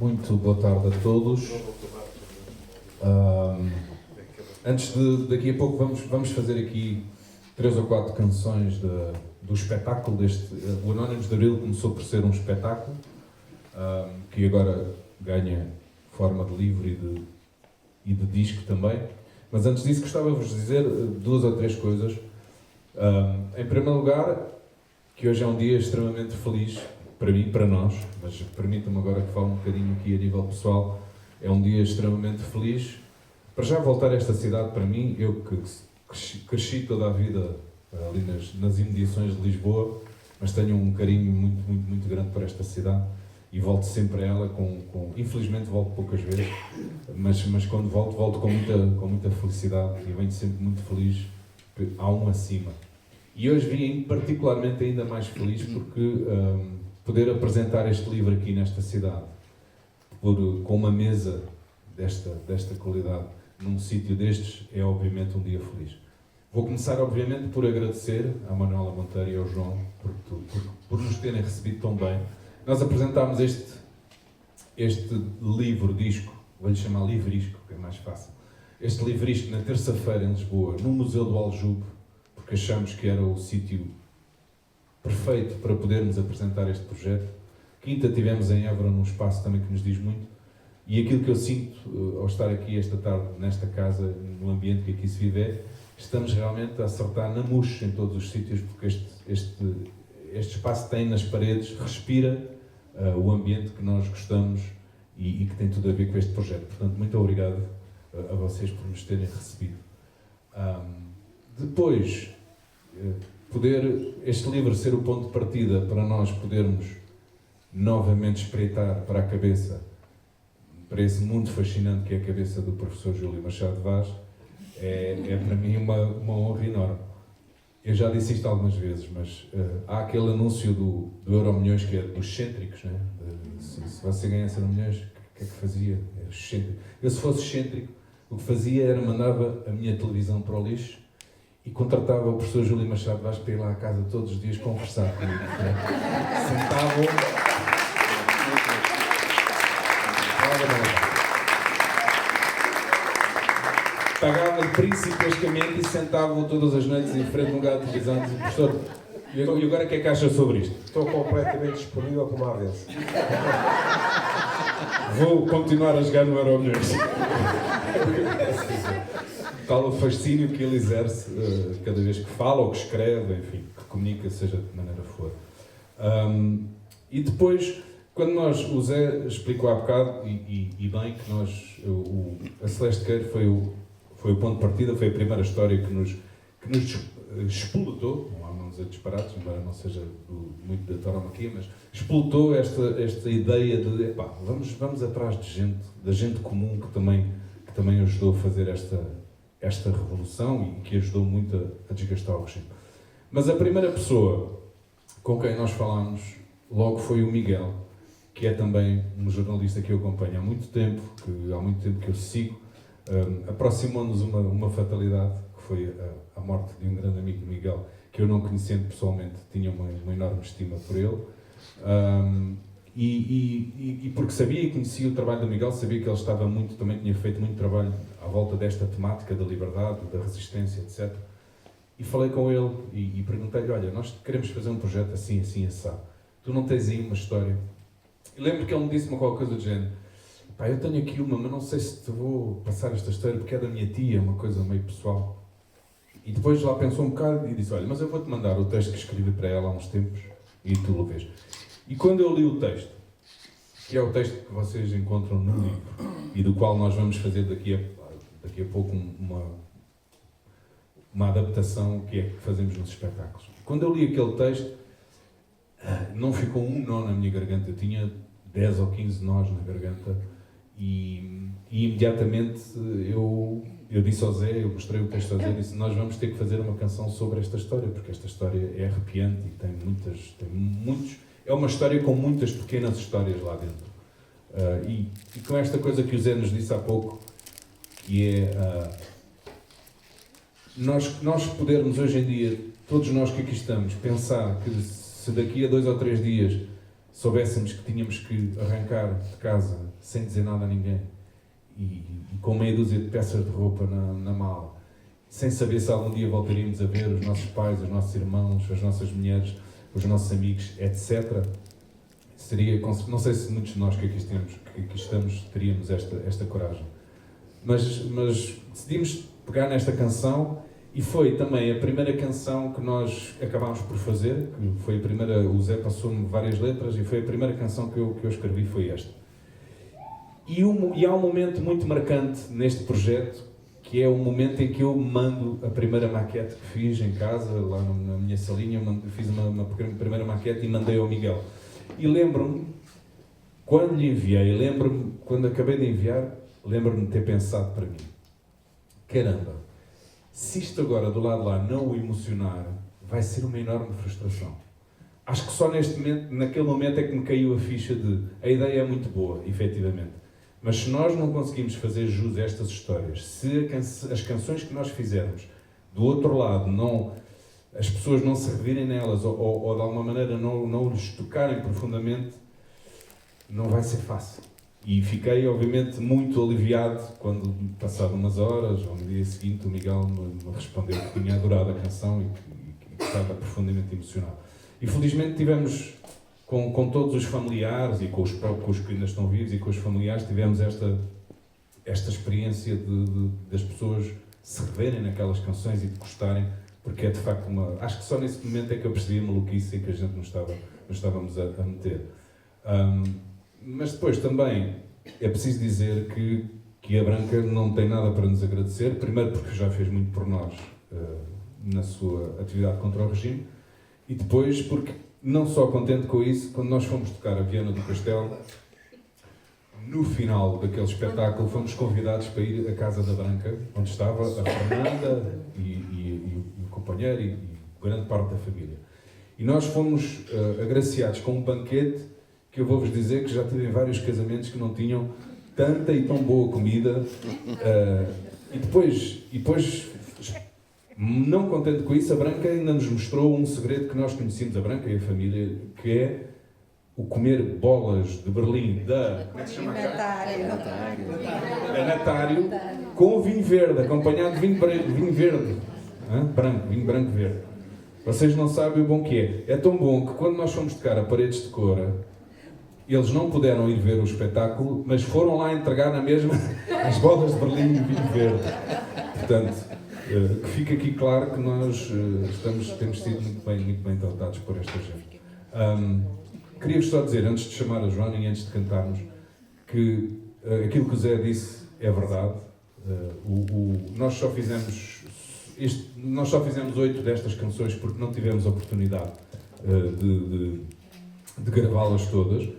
Muito boa tarde a todos. Antes de daqui a pouco vamos fazer aqui 3 ou 4 canções do espetáculo deste. O Anónimos de Abril começou por ser um espetáculo que agora ganha forma de livro e de disco também. Mas antes disso gostava-vos de dizer 2 ou 3 coisas. Em primeiro lugar, que hoje é um dia extremamente feliz para mim, para nós, mas permitam-me agora que fale um bocadinho aqui a nível pessoal. É um dia extremamente feliz. Para já voltar a esta cidade, para mim, eu que cresci toda a vida ali nas imediações de Lisboa, mas tenho um carinho muito, muito, muito grande por esta cidade e volto sempre a ela infelizmente volto poucas vezes, mas quando volto com muita felicidade e venho sempre muito feliz. Há um acima. E hoje vim particularmente ainda mais feliz porque poder apresentar este livro aqui nesta cidade, com uma mesa desta qualidade, num sítio destes, é obviamente um dia feliz. Vou começar obviamente por agradecer à Manuela Monteiro e ao João por nos terem recebido tão bem. Nós apresentámos este livro-disco, vou-lhe chamar livrisco, que é mais fácil. Este livrisco na terça-feira em Lisboa, no Museu do Aljube, porque achamos que era o sítio perfeito para podermos apresentar este projeto. Quinta tivemos em Évora, num espaço também que nos diz muito. E aquilo que eu sinto ao estar aqui esta tarde, nesta casa, no ambiente que aqui se vive, estamos realmente a acertar na mousse em todos os sítios, porque este espaço tem nas paredes, respira o ambiente que nós gostamos e que tem tudo a ver com este projeto. Portanto, muito obrigado a vocês por nos terem recebido. Depois, poder este livro ser o ponto de partida para nós podermos novamente espreitar para a cabeça, para esse mundo fascinante que é a cabeça do professor Júlio Machado Vaz, é para mim uma honra enorme. Eu já disse isto algumas vezes, mas há aquele anúncio do Euromilhões que é dos excêntricos, né? Se você ganhasse Euromilhões, o que é que fazia? Era excêntrico. Eu, se fosse excêntrico, o que fazia era mandava a minha televisão para o lixo e contratava o professor Júlio Machado Vaz para ir lá à casa todos os dias conversar comigo. Sentavam... Pagava-lhe principescamente e sentavam todas as noites em frente a um lugar de televisão e dizia: professor, e agora o que é que acha sobre isto? Estou completamente disponível para uma vez. Vou continuar a jogar no Euromilhões. Tal o fascínio que ele exerce cada vez que fala ou que escreve, enfim, que comunica, seja de maneira for. E depois, quando o Zé explicou há bocado, e bem, que a Celeste Queiro foi o ponto de partida, foi a primeira história que nos explotou, não vamos dizer disparates, embora não seja muito da tauromaquia, mas explotou esta ideia de, vamos atrás da gente comum que também ajudou a fazer esta revolução e que ajudou muito a desgastar o regime. Mas a primeira pessoa com quem nós falámos logo foi o Miguel, que é também um jornalista que eu acompanho há muito tempo que eu sigo. Aproximou-nos uma fatalidade, que foi a morte de um grande amigo de Miguel, que eu não conhecendo pessoalmente tinha uma enorme estima por ele, e porque sabia e conhecia o trabalho do Miguel, sabia que ele também tinha feito muito trabalho à volta desta temática da liberdade, da resistência, etc. E falei com ele e perguntei-lhe: olha, nós queremos fazer um projeto assim, assim, assado. Tu não tens aí uma história? E lembro que ele me disse uma qualquer coisa do género: eu tenho aqui uma, mas não sei se te vou passar esta história porque é da minha tia, uma coisa meio pessoal. E depois lá pensou um bocado e disse: olha, mas eu vou-te mandar o texto que escrevi para ela há uns tempos e tu o vês. E quando eu li o texto, que é o texto que vocês encontram no livro e do qual nós vamos fazer daqui a pouco uma adaptação que é que fazemos nos espetáculos. Quando eu li aquele texto, não ficou um nó na minha garganta, eu tinha 10 ou 15 nós na garganta. E imediatamente eu disse ao Zé, eu mostrei o texto ao Zé, disse: nós vamos ter que fazer uma canção sobre esta história, porque esta história é arrepiante e tem muitos, é uma história com muitas pequenas histórias lá dentro. E com esta coisa que o Zé nos disse há pouco, que é nós podermos hoje em dia, todos nós que aqui estamos, pensar que se daqui a 2 ou 3 dias soubéssemos que tínhamos que arrancar de casa sem dizer nada a ninguém e com meia dúzia de peças de roupa na mala, sem saber se algum dia voltaríamos a ver os nossos pais, os nossos irmãos, as nossas mulheres, os nossos amigos, etc. Seria, não sei se muitos de nós que aqui estamos teríamos esta coragem. Mas decidimos pegar nesta canção e foi também a primeira canção que nós acabámos por fazer, que foi a primeira, o Zé passou-me várias letras e foi a primeira canção que eu escrevi, foi esta. E há um momento muito marcante neste projeto, que é o momento em que eu mando a primeira maquete que fiz em casa, lá na minha salinha, fiz uma primeira maquete e mandei ao Miguel. E lembro-me, quando lhe enviei, quando acabei de enviar, lembro-me de ter pensado para mim, caramba, se isto agora do lado de lá não o emocionar, vai ser uma enorme frustração. Acho que só naquele momento é que me caiu a ficha de a ideia é muito boa, efetivamente. Mas se nós não conseguimos fazer jus a estas histórias, se as canções que nós fizermos do outro lado, as pessoas não se revirem nelas ou de alguma maneira não lhes tocarem profundamente, não vai ser fácil. E fiquei, obviamente, muito aliviado quando, passado umas horas, ou no dia seguinte, o Miguel me respondeu que tinha adorado a canção e que estava profundamente emocionado. E felizmente tivemos, com todos os familiares e com os que ainda estão vivos e com os familiares, tivemos esta experiência das pessoas se reverem naquelas canções e de gostarem, porque é de facto acho que só nesse momento é que eu percebi a maluquice em que a gente nos estávamos a meter. Mas depois também é preciso dizer que a Branca não tem nada para nos agradecer, primeiro porque já fez muito por nós na sua atividade contra o regime, e depois porque, não só contente com isso, quando nós fomos tocar a Viana do Castelo, no final daquele espetáculo fomos convidados para ir à Casa da Branca, onde estava a Fernanda e o companheiro e grande parte da família. E nós fomos agraciados com um banquete que eu vou-vos dizer que já tive em vários casamentos que não tinham tanta e tão boa comida. E depois, não contente com isso, a Branca ainda nos mostrou um segredo que nós conhecíamos, a Branca e a família, que é o comer bolas de Berlim da Natário com vinho verde, acompanhado de vinho verde, vinho branco verde. Vocês não sabem o bom que é. É tão bom que quando nós fomos tocar a Paredes de Cora, eles não puderam ir ver o espetáculo, mas foram lá entregar na mesma as bolas de Berlim e o vinho verde. Portanto, que fica aqui claro que nós temos sido muito bem tratados por esta gente. Queria-vos só dizer, antes de chamar a Joana e antes de cantarmos, que aquilo que o Zé disse é verdade. Nós só fizemos 8 destas canções porque não tivemos a oportunidade de gravá-las todas.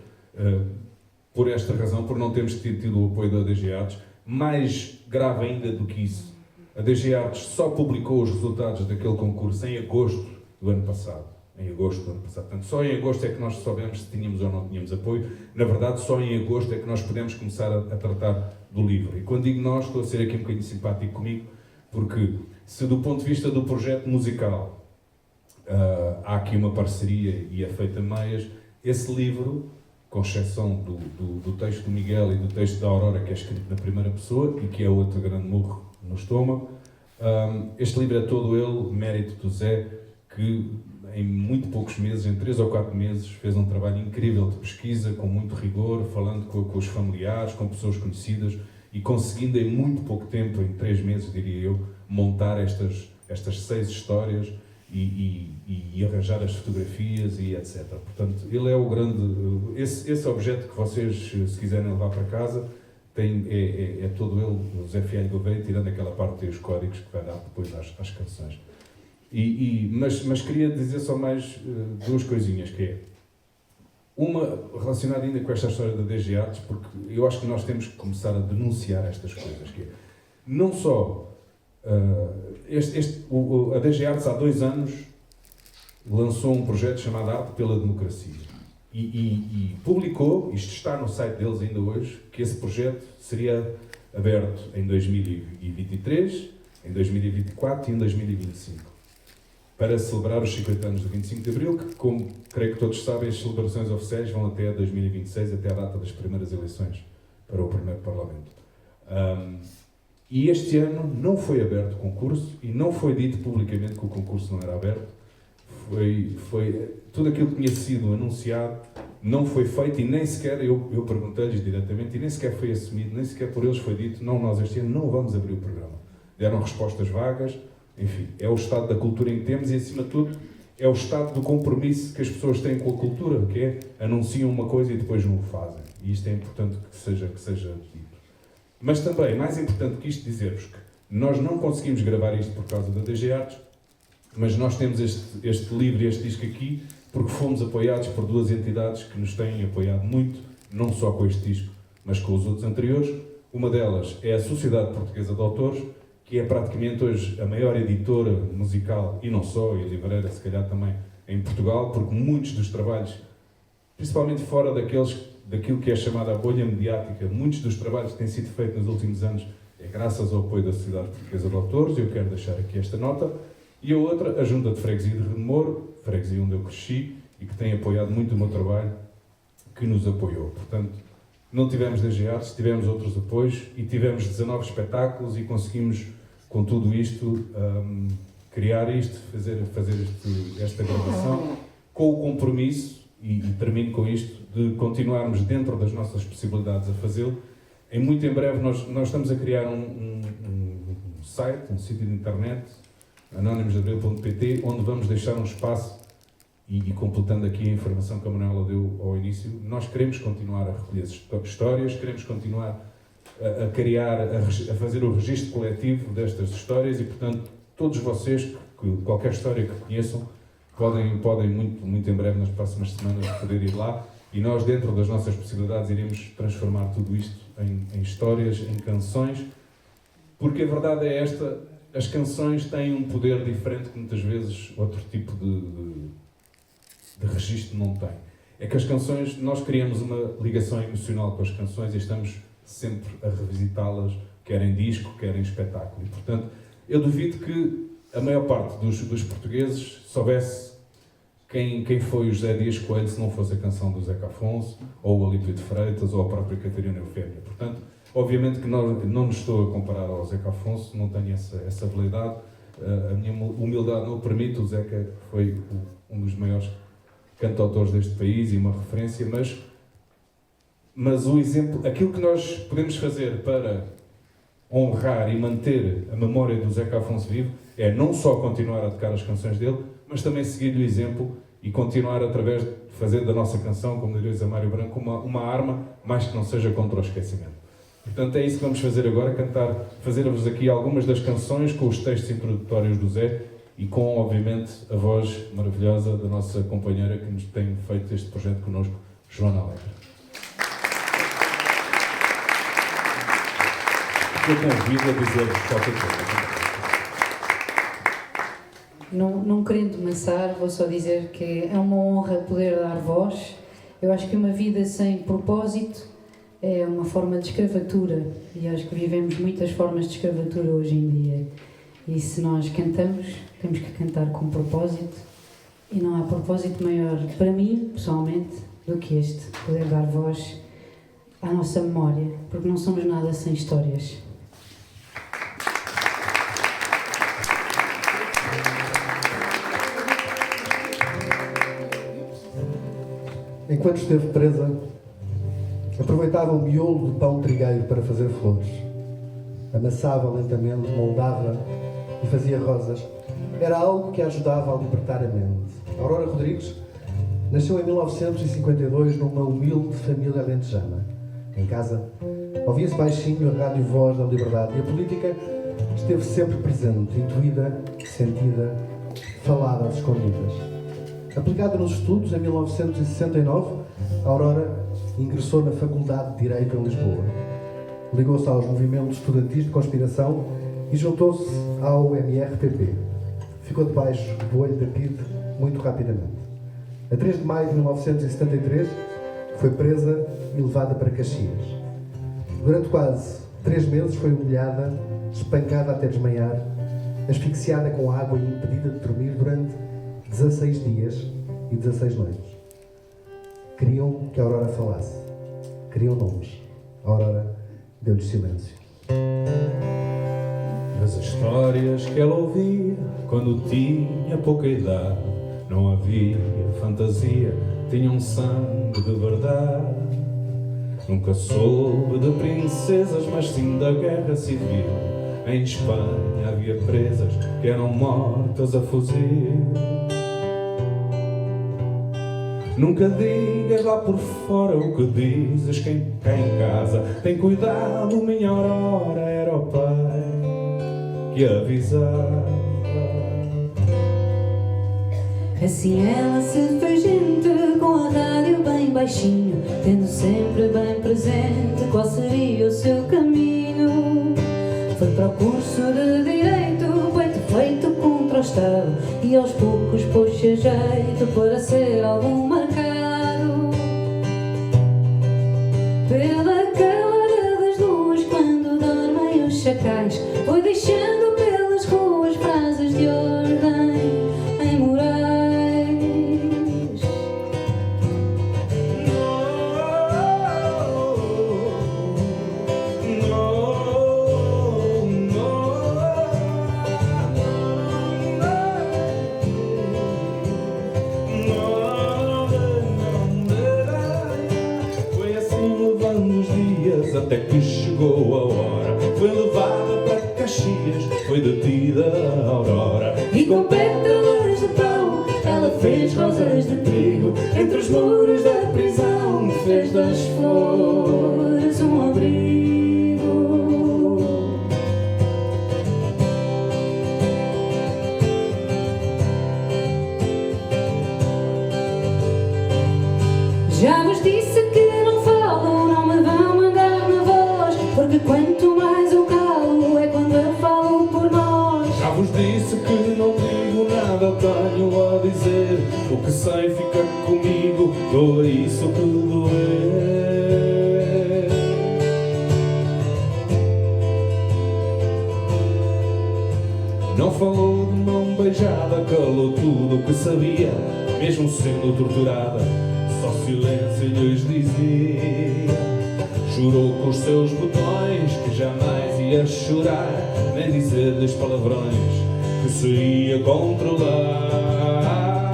Por esta razão, por não termos tido o apoio da DG Artes. Mais grave ainda do que isso, a DG Artes só publicou os resultados daquele concurso em agosto do ano passado. Portanto, só em agosto é que nós soubemos se tínhamos ou não tínhamos apoio. Na verdade, só em agosto é que nós podemos começar a tratar do livro. E quando digo nós, estou a ser aqui um bocadinho simpático comigo, porque se do ponto de vista do projeto musical há aqui uma parceria e é feita meias, esse livro, com exceção do texto do Miguel e do texto da Aurora, que é escrito na primeira pessoa e que é outro grande murro no estômago, este livro é todo ele mérito do Zé, que em muito poucos meses, em 3 ou 4 meses, fez um trabalho incrível de pesquisa, com muito rigor, falando com os familiares, com pessoas conhecidas e conseguindo em muito pouco tempo, em 3 meses, diria eu, montar estas 6 histórias e arranjar as fotografias e etc. Portanto, ele é o grande... Esse objeto que vocês, se quiserem levar para casa, é todo ele, o Zé Fialho Gouveia, tirando aquela parte dos códigos que vai dar depois às canções. Mas queria dizer só mais 2 coisinhas, que é uma relacionada ainda com esta história da DG Artes, porque eu acho que nós temos que começar a denunciar estas coisas, que é, não só a DG Artes há 2 anos lançou um projeto chamado Arte pela Democracia e publicou, isto está no site deles ainda hoje, que esse projeto seria aberto em 2023, em 2024 e em 2025. para celebrar os 50 anos do 25 de Abril, que, como creio que todos sabem, as celebrações oficiais vão até 2026, até a data das primeiras eleições para o primeiro Parlamento. E este ano não foi aberto o concurso e não foi dito publicamente que o concurso não era aberto. Foi tudo aquilo que tinha sido anunciado não foi feito e nem sequer, eu perguntei-lhes diretamente, e nem sequer foi assumido, nem sequer por eles foi dito, não, nós este ano não vamos abrir o programa. Deram respostas vagas, enfim, é o estado da cultura em que temos e, acima de tudo, é o estado do compromisso que as pessoas têm com a cultura, que é, anunciam uma coisa e depois não o fazem. E isto é importante que seja dito. Mas também, mais importante que isto, dizer-vos que nós não conseguimos gravar isto por causa da DG Artes, mas nós temos este livro e este disco aqui porque fomos apoiados por duas entidades que nos têm apoiado muito, não só com este disco, mas com os outros anteriores. Uma delas é a Sociedade Portuguesa de Autores, que é praticamente hoje a maior editora musical, e não só, e livreira se calhar também, em Portugal, porque muitos dos trabalhos, principalmente fora daquilo que é chamada a bolha mediática, muitos dos trabalhos que têm sido feitos nos últimos anos é graças ao apoio da Sociedade Portuguesa de Autores, e eu quero deixar aqui esta nota. E a outra, a Junta de Freguesia de Rio de Moro, freguesia onde eu cresci, e que tem apoiado muito o meu trabalho, que nos apoiou. Portanto, não tivemos DG Artes, tivemos outros apoios, e tivemos 19 espetáculos, e conseguimos, com tudo isto, criar isto, fazer esta gravação, com o compromisso, e termino com isto, de continuarmos dentro das nossas possibilidades a fazê-lo. Muito em breve nós estamos a criar um site, um sítio de internet, anonimosdeabril.pt, onde vamos deixar um espaço, e completando aqui a informação que a Manuela deu ao início, nós queremos continuar a recolher histórias, queremos continuar a criar, a fazer o registro coletivo destas histórias e, portanto, todos vocês, qualquer história que conheçam, podem muito em breve, nas próximas semanas, poder ir lá, e nós, dentro das nossas possibilidades, iremos transformar tudo isto em histórias, em canções, porque a verdade é esta: as canções têm um poder diferente que muitas vezes outro tipo de registro não tem. É que as canções, nós criamos uma ligação emocional com as canções e estamos sempre a revisitá-las, quer em disco, quer em espetáculo. E, portanto, eu duvido que a maior parte dos portugueses soubesse quem foi o José Dias Coelho se não fosse a canção do Zeca Afonso, ou o Alípio de Freitas, ou a própria Catarina Eufémia. Portanto, obviamente que não nos estou a comparar ao Zeca Afonso, não tenho essa habilidade, a minha humildade não o permite. O Zeca foi um dos maiores cantautores deste país e uma referência, mas o exemplo, aquilo que nós podemos fazer para honrar e manter a memória do Zeca Afonso vivo é não só continuar a tocar as canções dele, mas também seguir-lhe o exemplo e continuar através de fazer da nossa canção, como diria o Mário Branco, uma arma, mais que não seja contra o esquecimento. Portanto, é isso que vamos fazer agora, fazer-vos aqui algumas das canções com os textos introdutórios do Zé e com, obviamente, a voz maravilhosa da nossa companheira que nos tem feito este projeto connosco, Joana Alegre. Eu convido a dizer qualquer coisa. Não querendo amassar, vou só dizer que é uma honra poder dar voz. Eu acho que uma vida sem propósito é uma forma de escravatura, e acho que vivemos muitas formas de escravatura hoje em dia. E se nós cantamos, temos que cantar com propósito, e não há propósito maior para mim, pessoalmente, do que este, poder dar voz à nossa memória, porque não somos nada sem histórias. Enquanto esteve presa, aproveitava o miolo de pão trigueiro para fazer flores. Amassava lentamente, moldava e fazia rosas. Era algo que a ajudava a libertar a mente. Aurora Rodrigues nasceu em 1952 numa humilde família alentejana. Em casa, ouvia-se baixinho a Rádio Voz da Liberdade e a política esteve sempre presente, intuída, sentida, falada às escondidas. Aplicada nos estudos, em 1969, Aurora ingressou na Faculdade de Direito em Lisboa. Ligou-se aos movimentos estudantis de conspiração e juntou-se ao MRPP. Ficou debaixo do olho da PIDE muito rapidamente. A 3 de maio de 1973, foi presa e levada para Caxias. Durante quase 3 meses foi humilhada, espancada até desmaiar asfixiada com água e impedida de dormir durante 16 dias e 16 noites. Queriam que a Aurora falasse. Queriam nomes. A Aurora deu-lhes silêncio. Das histórias que ela ouvia quando tinha pouca idade, não havia fantasia, tinham sangue de verdade. Nunca soube de princesas, mas sim da guerra civil. Em Espanha havia presas que eram mortas a fuzil. Nunca digas lá por fora o que dizes, quem cá em casa tem cuidado, minha Aurora era o pai que avisava. Assim ela se fez gente, com a rádio bem baixinho, tendo sempre bem presente qual seria o seu caminho. Foi para o curso de Direito, peito feito contra o Estado, e aos poucos pôs-se a jeito para ser algum marcado pela calada das luas quando dormem os chacais. Foi deixando pelas ruas frases de ordem em morais. Até que chegou a hora, foi levada para Caxias, foi detida a Aurora. E com pétalas de pão ela fez rosas de trigo, entre os muros da prisão fez das flores um abrigo. Já vos disse que não falam, não me vão mandar na voz, porque quanto mais eu calo é quando eu falo por nós. Já vos disse que não digo nada, tenho a dizer. O que sei fica comigo, doa isso que doer. Não falou de mão beijada, calou tudo o que sabia, mesmo sendo torturada, só silêncio lhes dizia. Chorou com os seus botões, que jamais ia chorar, nem dizer-lhes palavrões que se ia controlar.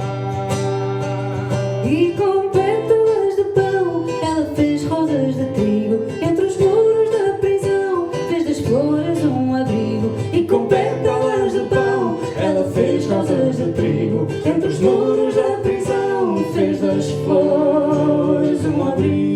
E com pétalas de pão ela fez rosas de trigo, entre os muros da prisão fez das flores um abrigo. E com pétalas de pão ela fez rosas de trigo, entre os muros da prisão fez das flores um abrigo.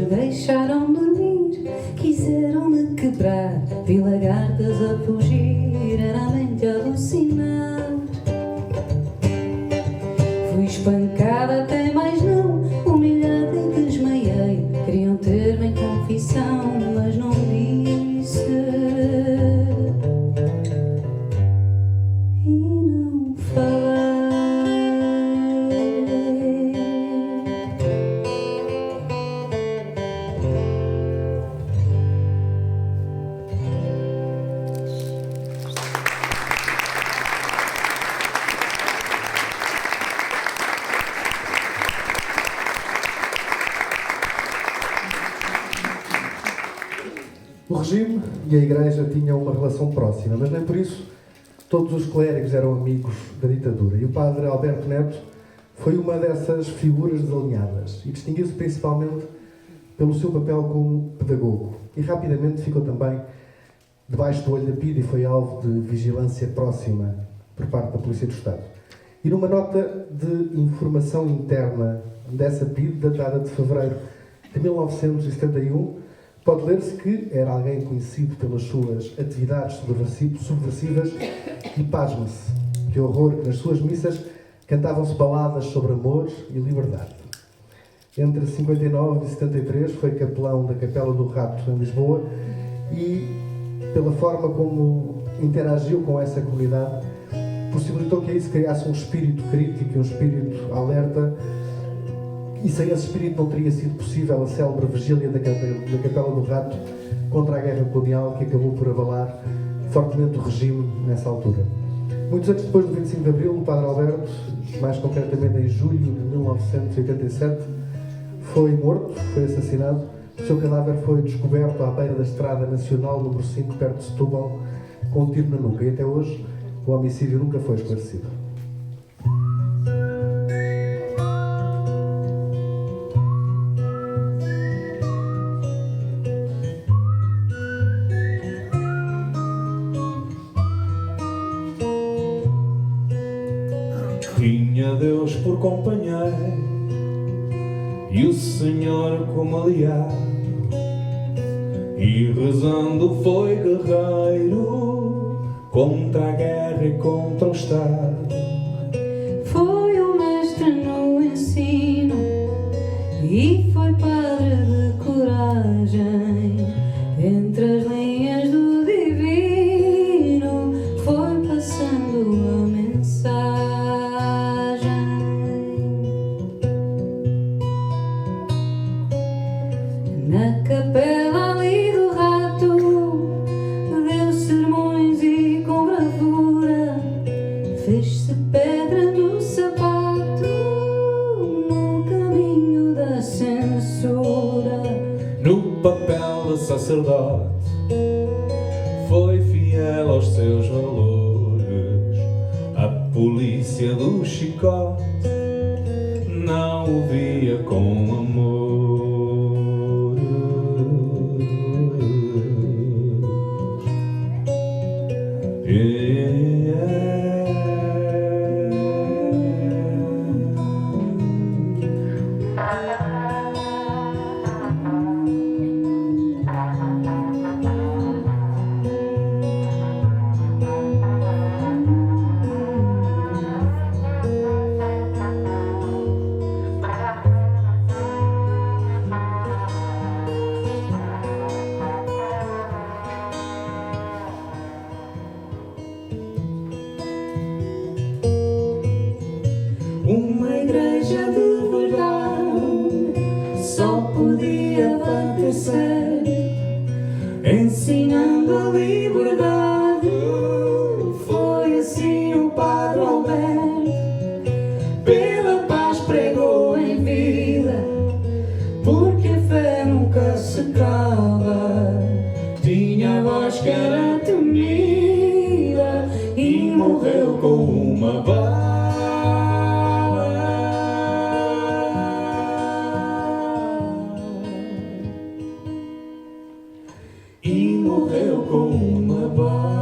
Deixaram dormir, quiseram-me quebrar, vi lagartas a fugir, era a mente a alucinar. Fui espancada até mais não, humilhada e desmaiei. Queriam ter-me em confissão, mas não disse. E não falei. O regime e a Igreja tinham uma relação próxima, mas nem por isso todos os clérigos eram amigos da ditadura. E o padre Alberto Neto foi uma dessas figuras desalinhadas e distinguiu-se principalmente pelo seu papel como pedagogo. E rapidamente ficou também debaixo do olho da PIDE e foi alvo de vigilância próxima por parte da Polícia do Estado. E numa nota de informação interna dessa PIDE, datada de fevereiro de 1971, pode ler-se que era alguém conhecido pelas suas atividades subversivas e, pasme-se, que horror, que nas suas missas cantavam-se baladas sobre amor e liberdade. Entre 59 e 73 foi capelão da Capela do Rato em Lisboa e, pela forma como interagiu com essa comunidade, possibilitou que aí se criasse um espírito crítico e um espírito alerta, e sem esse espírito não teria sido possível a célebre vigília da Capela do Rato contra a guerra colonial, que acabou por abalar fortemente o regime nessa altura. Muitos anos depois do 25 de Abril, o Padre Alberto, mais concretamente em julho de 1987, foi morto, foi assassinado. O seu cadáver foi descoberto à beira da Estrada Nacional número 5, perto de Setúbal, com um tiro na nuca, e até hoje o homicídio nunca foi esclarecido. Tinha Deus por companheiro e o Senhor como aliado, e rezando foi guerreiro contra a guerra e contra o Estado. Foi o mestre no ensino e foi padre de coragem. Entre as linhas do divino foi passando a mensagem. Na capela ali do Rato deu sermões e com bravura fez-se pedra no sapato no caminho da censura. No papel de sacerdote foi fiel aos seus valores. A polícia do chicote não o via com amor. Uma igreja de verdade só podia bater certo, ensinando a liberdade. Foi assim o Padre Alberto, pela paz pregou em vida, porque a fé nunca se cala. Tinha a voz que era temida e morreu com uma bala. E morreu com uma bala.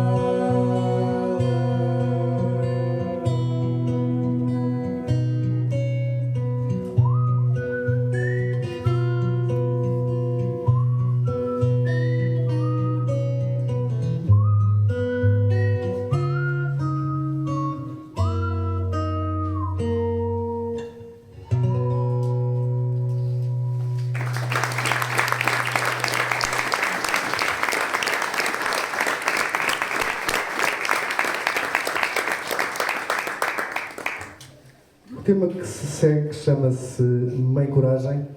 O tema que se segue chama-se Mãe Coragem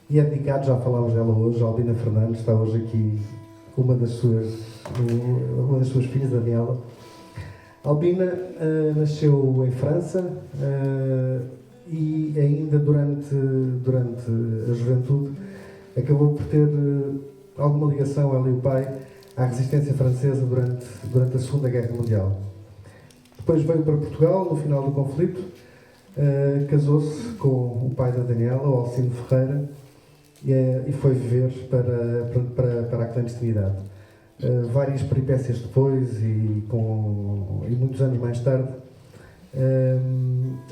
e é dedicado, já falámos dela hoje, a Albina Fernandes. Está hoje aqui uma das suas filhas, Daniela. Albina nasceu em França e ainda durante a juventude acabou por ter alguma ligação, ela e o pai, à resistência francesa durante a Segunda Guerra Mundial. Depois veio para Portugal no final do conflito. Casou-se com o pai da Daniela, o Alcino Ferreira, e foi viver para a clandestinidade. Várias peripécias depois e muitos anos mais tarde,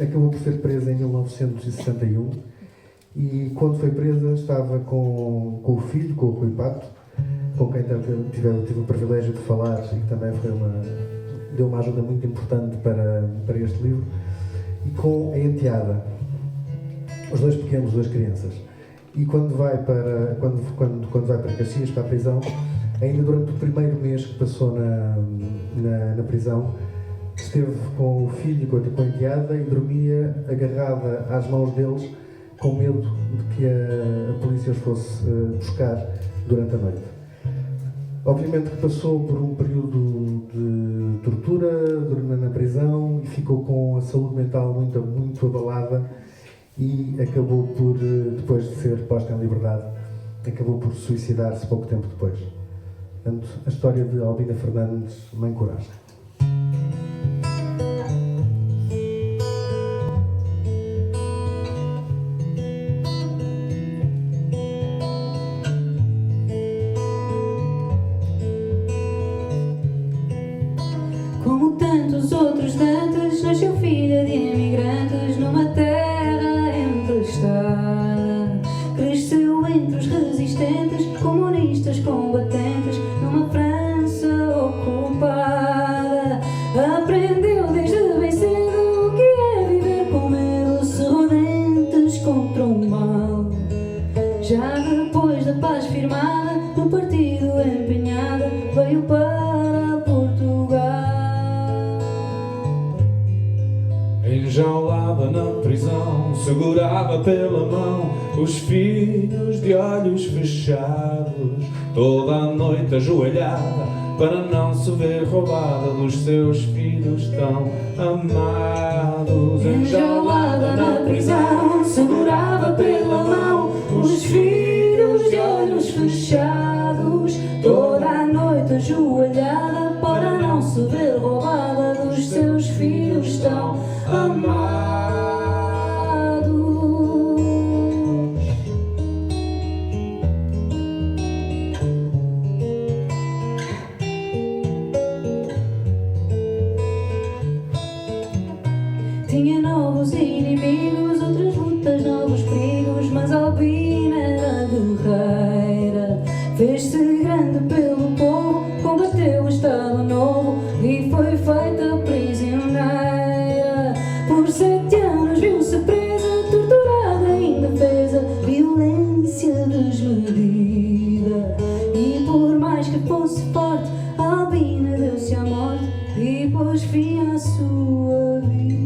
acabou por ser presa em 1961 e quando foi presa estava com o filho, com o Rui Pato, com quem tive o privilégio de falar e que também deu uma ajuda muito importante para este livro, e com a enteada, os dois pequenos, duas crianças. e quando vai para Caxias, para a prisão, ainda durante o primeiro mês que passou na prisão, esteve com o filho e com a enteada e dormia agarrada às mãos deles, com medo de que a polícia os fosse buscar durante a noite. Obviamente que passou por um período de tortura na prisão e ficou com a saúde mental muito abalada e acabou por, depois de ser posta em liberdade, acabou por suicidar-se pouco tempo depois. Portanto, a história de Albina Fernandes, Mãe Coragem. Como tantos outros dantes, nasceu filha de imigrantes numa terra emprestada. Cresceu entre os resistentes, comunistas combatentes, numa França ocupada. Aprendeu desde bem cedo o que é viver com medo, cerrou dentes contra o mal. Já depois da paz firmada, no partido empenhada, veio para Portugal. Enjaulada na prisão, segurava pela mão os filhos de olhos fechados, toda a noite ajoelhada para não se ver roubada dos seus filhos tão amados. Enjaulada na prisão, segurava pela mão os filhos de olhos fechados, toda a noite ajoelhada para não se ver roubada dos seus filhos tão amados. Tinha novos inimigos, outras lutas, novos perigos, mas Albina era guerreira. Fez-se grande pelo povo, combateu o Estado Novo e foi feita prisioneira. Por 7 anos viu-se presa, torturada em defesa, violência desmedida. E por mais que fosse forte, Albina deu-se à morte e pôs fim à sua vida.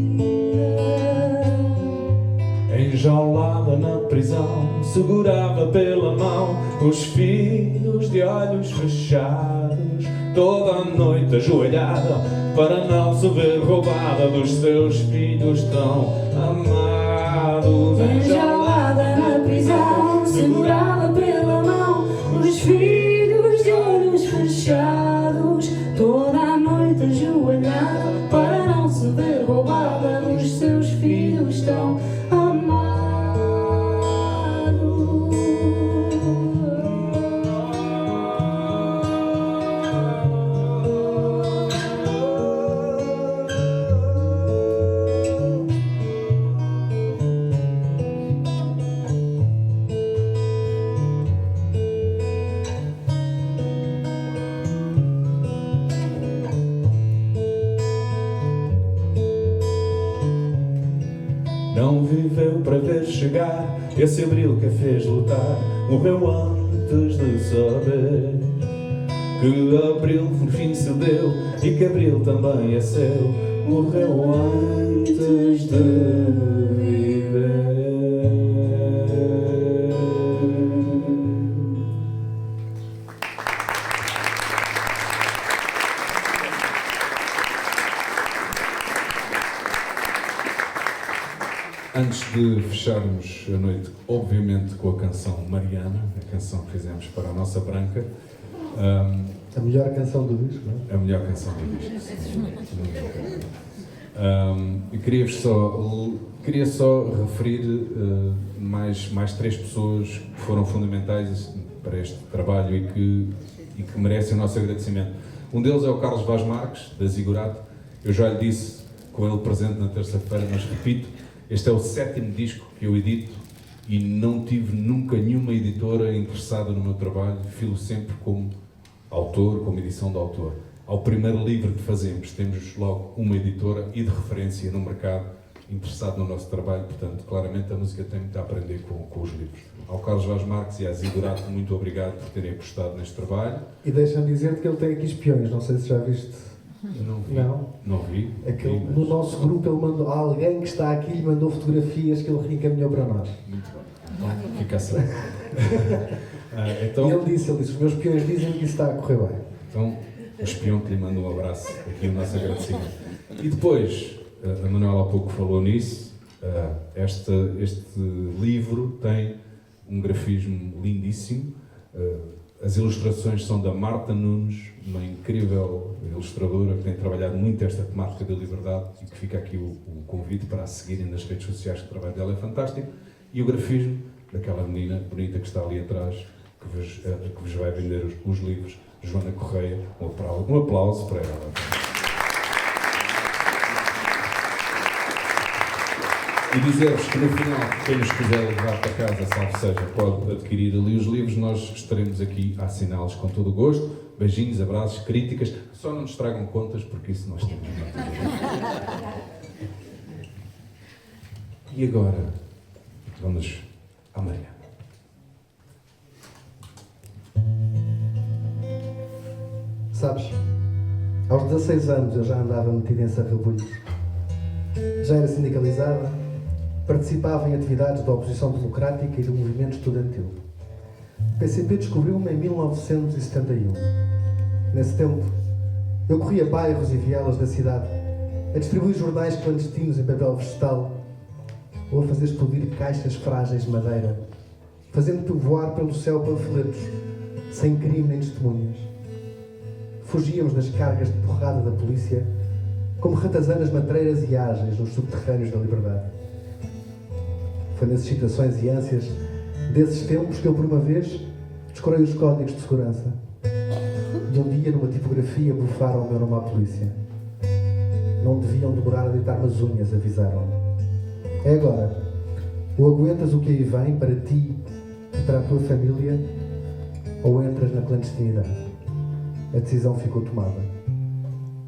Enjaulada na prisão, segurava pela mão os filhos de olhos fechados, toda a noite ajoelhada para não se ver roubada dos seus filhos tão amados. Enjaulada na prisão, segurava pela mão os filhos de olhos fechados, toda a noite ajoelhada para não se ver roubada dos seus filhos tão amados. Não viveu para ver chegar esse abril que a fez lutar, morreu antes de saber que abril por fim cedeu e que abril também é seu. Morreu antes de viver. Antes de fecharmos a noite, obviamente com a canção Mariana, a canção que fizemos para a nossa Branca, A melhor canção do disco, não é? a melhor canção do disco. Eu queria só referir mais 3 pessoas que foram fundamentais para este trabalho e que merecem o nosso agradecimento. Um deles é o Carlos Vaz Marques, da Zigurato. Eu já lhe disse, com ele presente na terça-feira, mas repito, este é o 7º disco que eu edito e não tive nunca nenhuma editora interessada no meu trabalho. Filo sempre como autor, como edição de autor. Ao primeiro livro que fazemos, temos logo uma editora e de referência no mercado, interessado no nosso trabalho, portanto, claramente a música tem muito a aprender com os livros. Ao Carlos Vaz Marques e à Zigurato, muito obrigado por terem apostado neste trabalho. E deixa-me dizer-te que ele tem aqui espiões, não sei se já viste. Não vi. Não? Não vi. Aquele, vi, mas- no nosso grupo ele mandou, alguém que está aqui lhe mandou fotografias que ele reencaminhou para nós. Muito bem. Então, fica a saber. E Então, ele disse, os meus espiões dizem que isso está a correr bem. então, o espião que lhe manda um abraço, aqui o nosso agradecimento. E depois, a Manuela há pouco falou nisso, este livro tem um grafismo lindíssimo. As ilustrações são da Marta Nunes, uma incrível ilustradora que tem trabalhado muito esta temática da liberdade, e que fica aqui o convite para a seguirem nas redes sociais, que o trabalho dela é fantástico. E o grafismo daquela menina bonita que está ali atrás, que vos vai vender os livros, Joana Correia. Um aplauso para ela. E dizer-vos que no final, quem nos quiser levar para casa, salvo seja, pode adquirir ali os livros. Nós estaremos aqui a assiná-los com todo o gosto. Beijinhos, abraços, críticas. Só não nos tragam contas, porque isso nós temos muito. E agora, vamos à Mariana. Sabes, aos 16 anos eu já andava metido em sarrabulhos. Já era sindicalizada, participava em atividades da oposição democrática e do movimento estudantil. O PCP descobriu-me em 1971. Nesse tempo, eu corria bairros e vielas da cidade, a distribuir jornais clandestinos em papel vegetal ou a fazer explodir caixas frágeis de madeira, fazendo voar pelo céu panfletos, sem crime nem testemunhas. Fugíamos das cargas de porrada da polícia como ratazanas matreiras e ágeis nos subterrâneos da liberdade. Foi nas excitações e ânsias desses tempos que eu, por uma vez, descorei os códigos de segurança. E um dia, numa tipografia, bufaram o meu nome à polícia. Não deviam demorar a deitar-me as unhas, avisaram-me. É agora. Ou aguentas o que aí vem para ti e para a tua família, ou entras na clandestinidade. A decisão ficou tomada.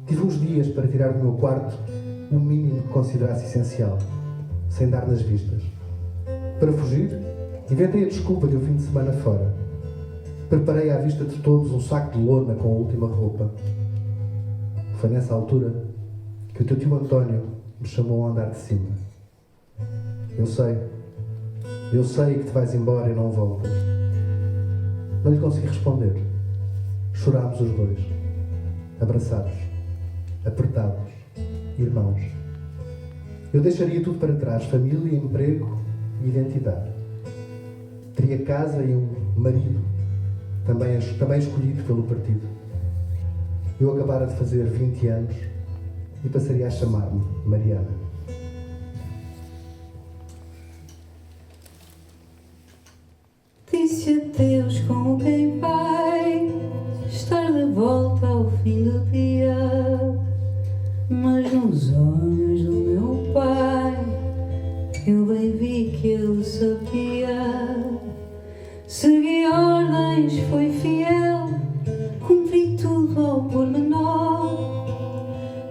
Tive uns dias para tirar do meu quarto o mínimo que considerasse essencial, sem dar nas vistas. Para fugir, inventei a desculpa de um fim de semana fora. Preparei à vista de todos um saco de lona com a última roupa. Foi nessa altura que o teu tio António me chamou ao andar de cima. Eu sei que te vais embora e não voltas. Não lhe consegui responder. Chorámos os dois, abraçados, apertados, irmãos. Eu deixaria tudo para trás, família, emprego e identidade. Teria casa e um marido, também escolhido pelo partido. Eu acabara de fazer 20 anos e passaria a chamar-me Mariana. Disse adeus com quem vai estar de volta ao fim do dia, mas nos olhos do meu pai eu bem vi que ele sabia. Segui ordens, foi fiel, cumpri tudo ao pormenor.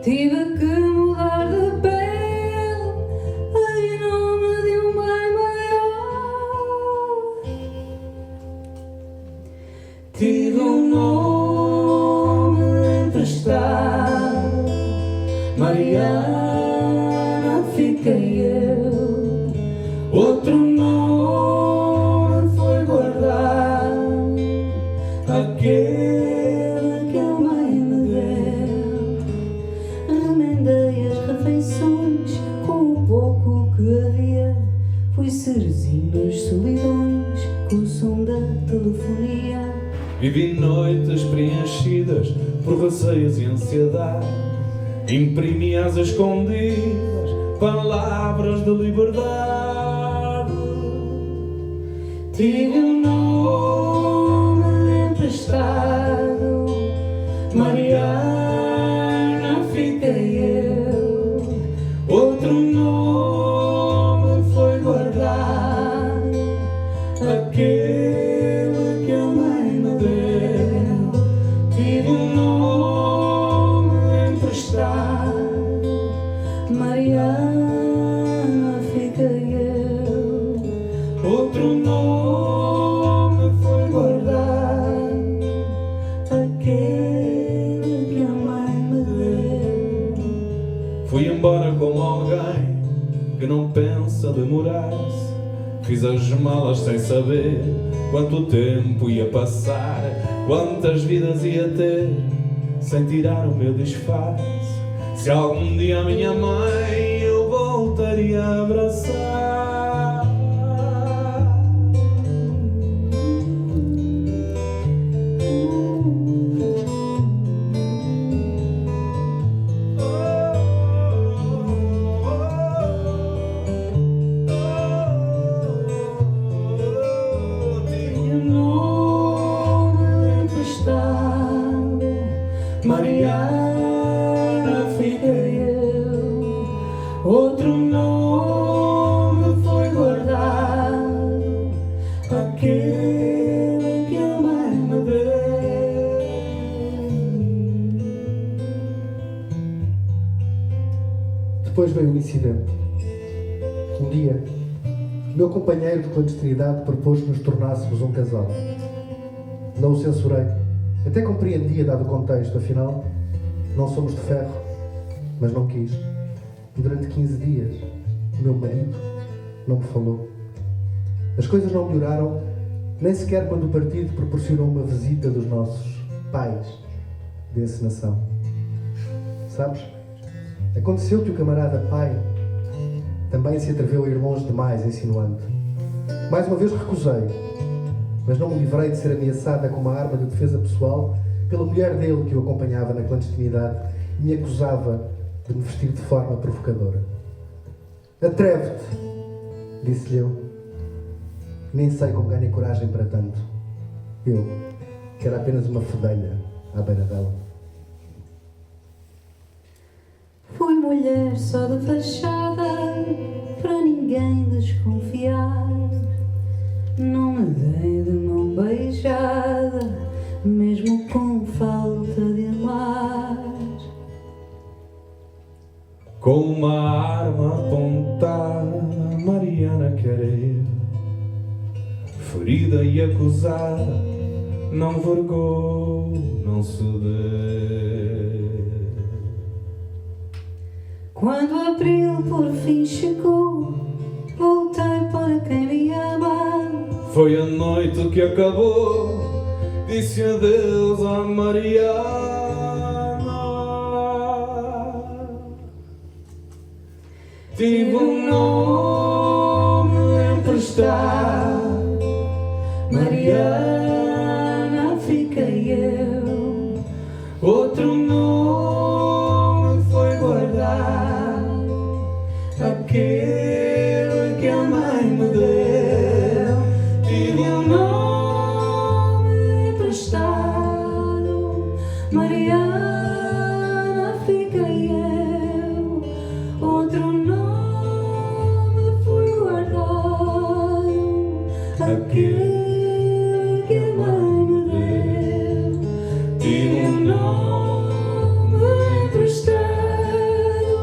Tive que mudar de pele em nome de um bem maior. Tive um nome emprestado, Mariana fiquei eu. Outro nome foi guardado, aquele que a mãe me deu. Amendei as refeições com o pouco que havia. Fui cerezinho nas solidões com o som da telefonia. Vivi noites preenchidas por receios e ansiedade. Imprimi às escondidas palavras de liberdade. Tive um nome emprestado, Mariana fiquei eu. Outro nome foi guardado, aquele que a mãe me deu. Tive um nome emprestado, Mariana outro nome foi guardado, aquele que a mãe me deu. Fui embora como alguém que não pensa demorar-se. Fiz as malas sem saber quanto tempo ia passar, quantas vidas ia ter, sem tirar o meu disfarce. Se algum dia a minha mãe eu voltaria a abraçar. Mariana, fiquei eu, outro nome foi guardado, aquele que a mãe me deu. Depois veio um incidente. Um dia, o meu companheiro de clandestinidade propôs que nos tornássemos um casal. Não o censurei. Até compreendia, dado o contexto, afinal, não somos de ferro, mas não quis. E durante 15 dias, o meu marido não me falou. As coisas não melhoraram, nem sequer quando o partido proporcionou uma visita dos nossos pais de encenação. Sabes? Aconteceu que o camarada pai também se atreveu a ir longe demais, insinuante. Mais uma vez recusei, mas não me livrei de ser ameaçada com uma arma de defesa pessoal pela mulher dele que o acompanhava na clandestinidade e me acusava de me vestir de forma provocadora. Atreve-te, disse-lhe eu. Nem sei como ganhei coragem para tanto. Eu, que era apenas uma fedelha à beira dela. Fui mulher só de fachada, para ninguém desconfiar. Não me dei de mão beijada, mesmo com falta de amar. Com uma arma apontada, Mariana querer, ferida e acusada, não vergou, não ceder. Quando abril por fim chegou, voltei para quem me ama. Foi a noite que acabou, disse adeus a Mariana. Tive um nome emprestado, Mariana, fiquei eu, outro nome foi guardado, aquele que a mãe me deu. Tive um nome emprestado, Mariana, fiquei eu, outro nome foi guardado, aquele que a mãe me deu. tive um nome emprestado,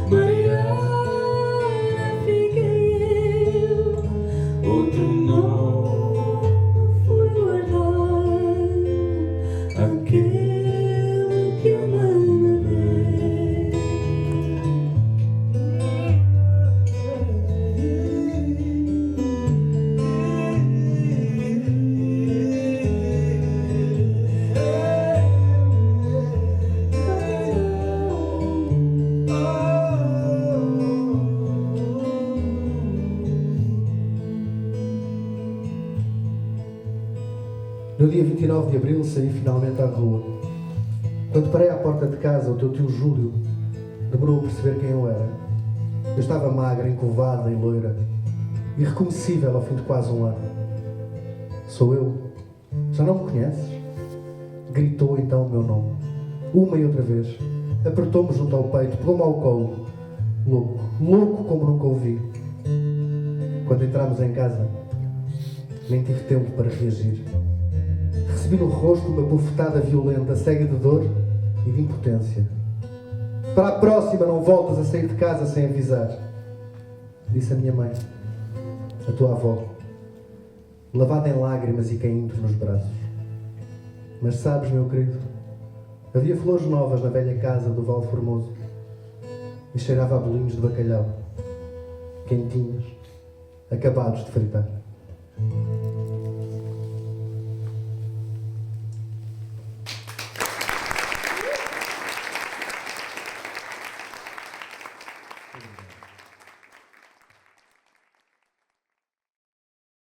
Mariana, fiquei eu, outro nome foi guardado, aquele que a mãe me No dia 29 de abril saí finalmente à rua. Quando parei à porta de casa, o teu tio Júlio demorou a perceber quem eu era. Eu estava magra, encurvada e loira, irreconhecível ao fim de quase um ano. Sou eu. Já não me conheces? Gritou então o meu nome. Uma e outra vez. Apertou-me junto ao peito, pegou-me ao colo. Louco, louco como nunca ouvi. Quando entramos em casa, nem tive tempo para reagir. Recebi no rosto uma bufetada violenta, cega de dor e de impotência. Para a próxima não voltas a sair de casa sem avisar, disse a minha mãe. a tua avó, lavada em lágrimas e caindo nos braços. Mas sabes, meu querido, havia flores novas na velha casa do Val Formoso e cheirava a bolinhos de bacalhau, quentinhos, acabados de fritar.